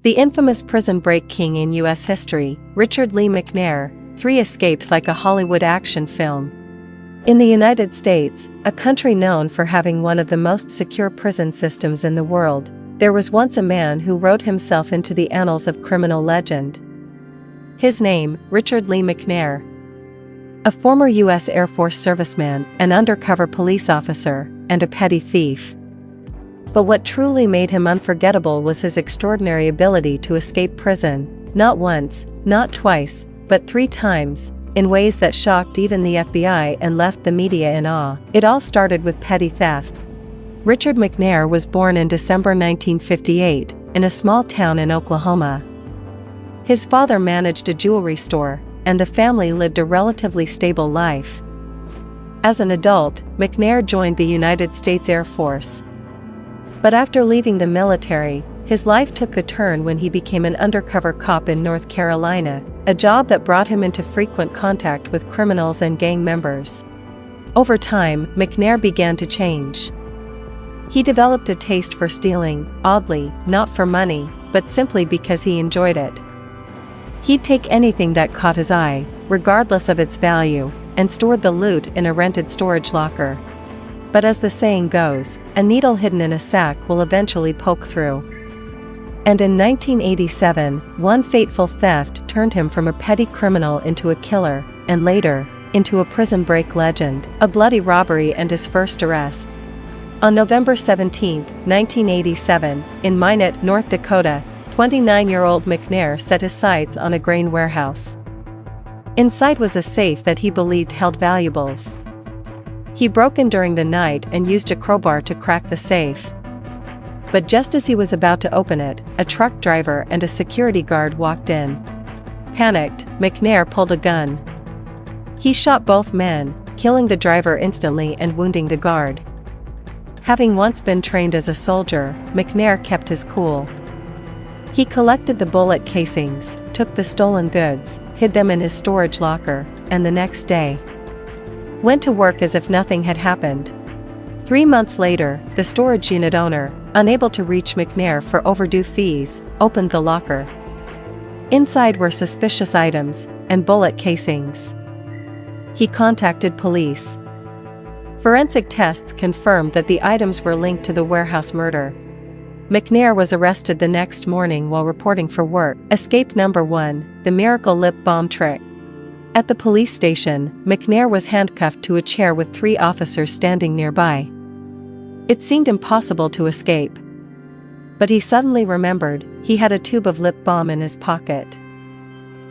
The infamous prison break king in U.S. history, Richard Lee McNair, 3 escapes like a Hollywood action film. In the United States, a country known for having one of the most secure prison systems in the world, there was once a man who wrote himself into the annals of criminal legend. His name, Richard Lee McNair. A former U.S. Air Force serviceman, an undercover police officer, and a petty thief. But what truly made him unforgettable was his extraordinary ability to escape prison, not once, not twice, but 3 times, in ways that shocked even the FBI and left the media in awe. It all started with petty theft. Richard McNair was born in December 1958, in a small town in Oklahoma. His father managed a jewelry store, and the family lived a relatively stable life. As an adult, McNair joined the United States Air Force. But after leaving the military, his life took a turn when he became an undercover cop in North Carolina, a job that brought him into frequent contact with criminals and gang members. Over time, McNair began to change. He developed a taste for stealing, oddly, not for money, but simply because he enjoyed it. He'd take anything that caught his eye, regardless of its value, and stored the loot in a rented storage locker. But as the saying goes, a needle hidden in a sack will eventually poke through. And in 1987, one fateful theft turned him from a petty criminal into a killer, and later, into a prison break legend, a bloody robbery and his first arrest. On November 17, 1987, in Minot, North Dakota, 29-year-old McNair set his sights on a grain warehouse. Inside was a safe that he believed held valuables. He broke in during the night and used a crowbar to crack the safe. But just as he was about to open it, a truck driver and a security guard walked in. Panicked, McNair pulled a gun. He shot both men, killing the driver instantly and wounding the guard. Having once been trained as a soldier, McNair kept his cool. He collected the bullet casings, took the stolen goods, hid them in his storage locker, and the next day went to work as if nothing had happened. 3 months later, the storage unit owner, unable to reach McNair for overdue fees, opened the locker. Inside were suspicious items and bullet casings. He contacted police. Forensic tests confirmed that the items were linked to the warehouse murder. McNair was arrested the next morning while reporting for work. Escape number 1, the miracle lip balm trick. At the police station, McNair was handcuffed to a chair with 3 officers standing nearby. It seemed impossible to escape. But he suddenly remembered he had a tube of lip balm in his pocket.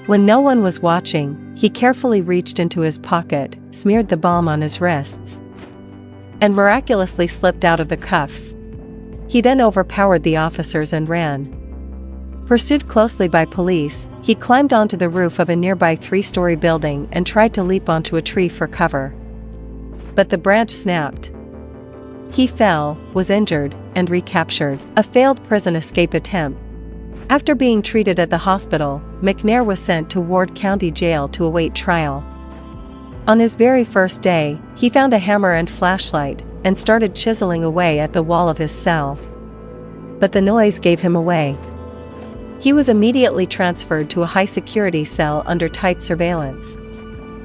When no one was watching, he carefully reached into his pocket, smeared the balm on his wrists, and miraculously slipped out of the cuffs. He then overpowered the officers and ran. Pursued closely by police, he climbed onto the roof of a nearby 3-story building and tried to leap onto a tree for cover. But the branch snapped. He fell, was injured, and recaptured, a failed prison escape attempt. After being treated at the hospital, McNair was sent to Ward County Jail to await trial. On his very first day, he found a hammer and flashlight, and started chiseling away at the wall of his cell. But the noise gave him away. He was immediately transferred to a high-security cell under tight surveillance.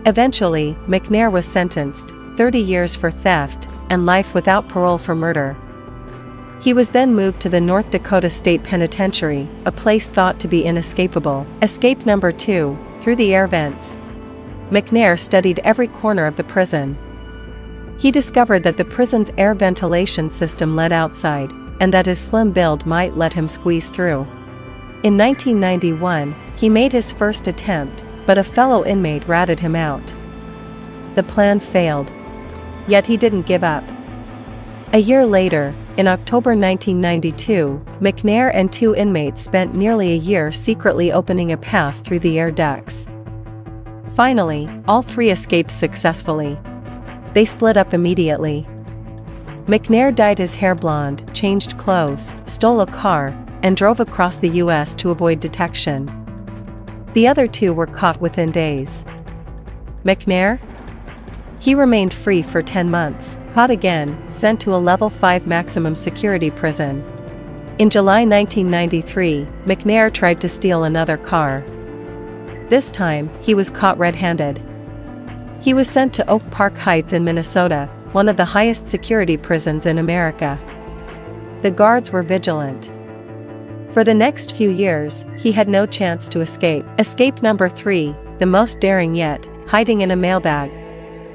Eventually, McNair was sentenced, 30 years for theft, and life without parole for murder. He was then moved to the North Dakota State Penitentiary, a place thought to be inescapable. Escape number 2, through the air vents. McNair studied every corner of the prison. He discovered that the prison's air ventilation system led outside, and that his slim build might let him squeeze through. In 1991, he made his first attempt, but a fellow inmate ratted him out. The plan failed. Yet he didn't give up. A year later, in October 1992, McNair and 2 inmates spent nearly a year secretly opening a path through the air ducts. Finally, all 3 escaped successfully. They split up immediately. McNair dyed his hair blonde, changed clothes, stole a car, and drove across the U.S. to avoid detection. The other 2 were caught within days. McNair? He remained free for 10 months, caught again, sent to a level 5 maximum security prison. In July 1993, McNair tried to steal another car. This time, he was caught red-handed. He was sent to Oak Park Heights in Minnesota, one of the highest security prisons in America. The guards were vigilant. For the next few years, he had no chance to escape. Escape number 3, the most daring yet, hiding in a mailbag.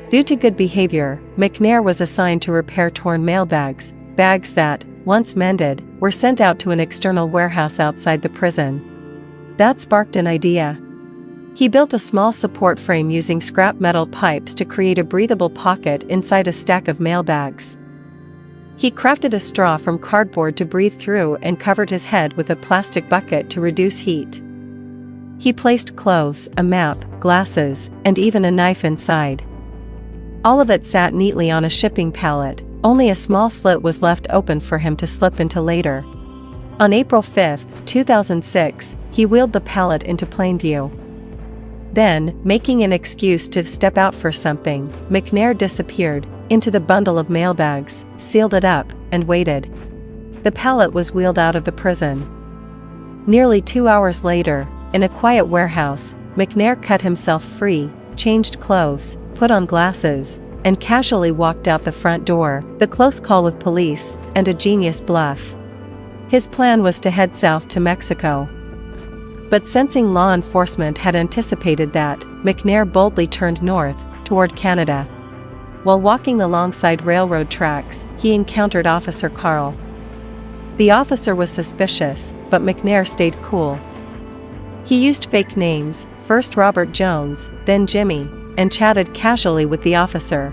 Due to good behavior, McNair was assigned to repair torn mailbags, bags that, once mended, were sent out to an external warehouse outside the prison. That sparked an idea. He built a small support frame using scrap metal pipes to create a breathable pocket inside a stack of mailbags. He crafted a straw from cardboard to breathe through and covered his head with a plastic bucket to reduce heat. He placed clothes, a map, glasses, and even a knife inside. All of it sat neatly on a shipping pallet. Only a small slit was left open for him to slip into later. On April 5, 2006, he wheeled the pallet into plain view. Then, making an excuse to step out for something, McNair disappeared into the bundle of mailbags, sealed it up, and waited. The pallet was wheeled out of the prison. Nearly 2 hours later, in a quiet warehouse, McNair cut himself free, changed clothes, put on glasses, and casually walked out the front door. The close call with police, and a genius bluff. His plan was to head south to Mexico. But sensing law enforcement had anticipated that, McNair boldly turned north, toward Canada. While walking alongside railroad tracks, he encountered Officer Carl. The officer was suspicious, but McNair stayed cool. He used fake names, first Robert Jones, then Jimmy, and chatted casually with the officer.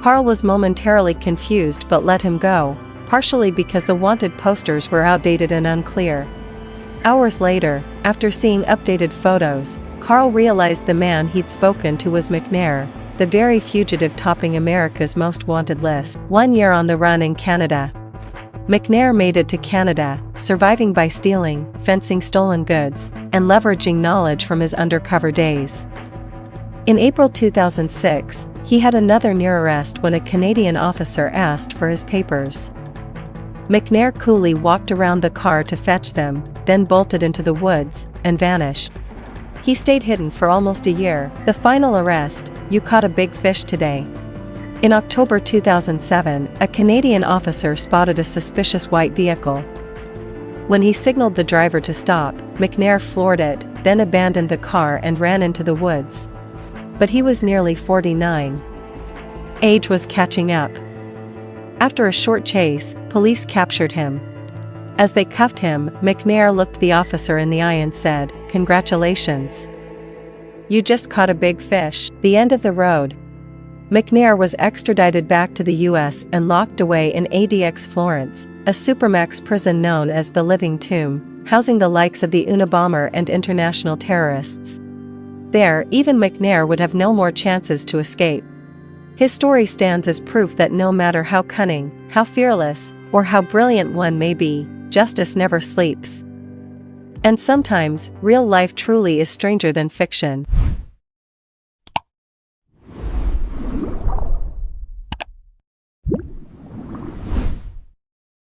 Carl was momentarily confused but let him go, partially because the wanted posters were outdated and unclear. Hours later, after seeing updated photos, Carl realized the man he'd spoken to was McNair, the very fugitive topping America's most wanted list. 1 year on the run in Canada. McNair made it to Canada, surviving by stealing, fencing stolen goods, and leveraging knowledge from his undercover days. In April 2006, he had another near arrest when a Canadian officer asked for his papers. McNair coolly walked around the car to fetch them, then bolted into the woods, and vanished. He stayed hidden for almost a year. The final arrest: "You caught a big fish today." In October 2007, a Canadian officer spotted a suspicious white vehicle. When he signaled the driver to stop, McNair floored it, then abandoned the car and ran into the woods. But he was nearly 49. Age was catching up. After a short chase, police captured him. As they cuffed him, McNair looked the officer in the eye and said, "Congratulations. You just caught a big fish." The end of the road. McNair was extradited back to the US and locked away in ADX Florence, a supermax prison known as the Living Tomb, housing the likes of the Unabomber and international terrorists. There, even McNair would have no more chances to escape. His story stands as proof that no matter how cunning, how fearless, or how brilliant one may be, justice never sleeps. And sometimes, real life truly is stranger than fiction.